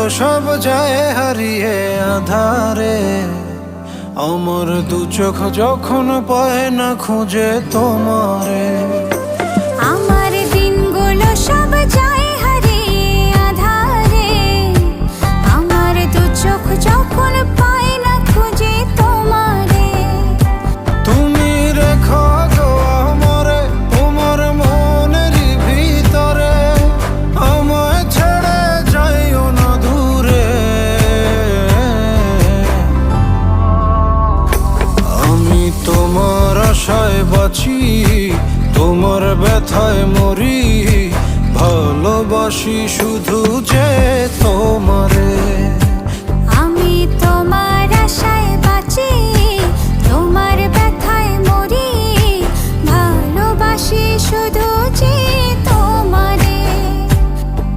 সব যায় হারিয়ে আধারে। আমার দু চোখ যখন পায় না খুঁজে তোমারে। আমার দিনগুলো সব যায় হারিয়ে আঁধারে। আমার দু চোখ যখন পায় না খুঁজে তোমারে। তুমি রেখো গো আমারে তোমার মনেরই ভিতরে, আমায় ছেড়ে যাইও না দূরে। আমি তোমার আশায় বাঁচি, তোমার ব্যথায় মরি, ভালোবাসি শুধু যে তোমার।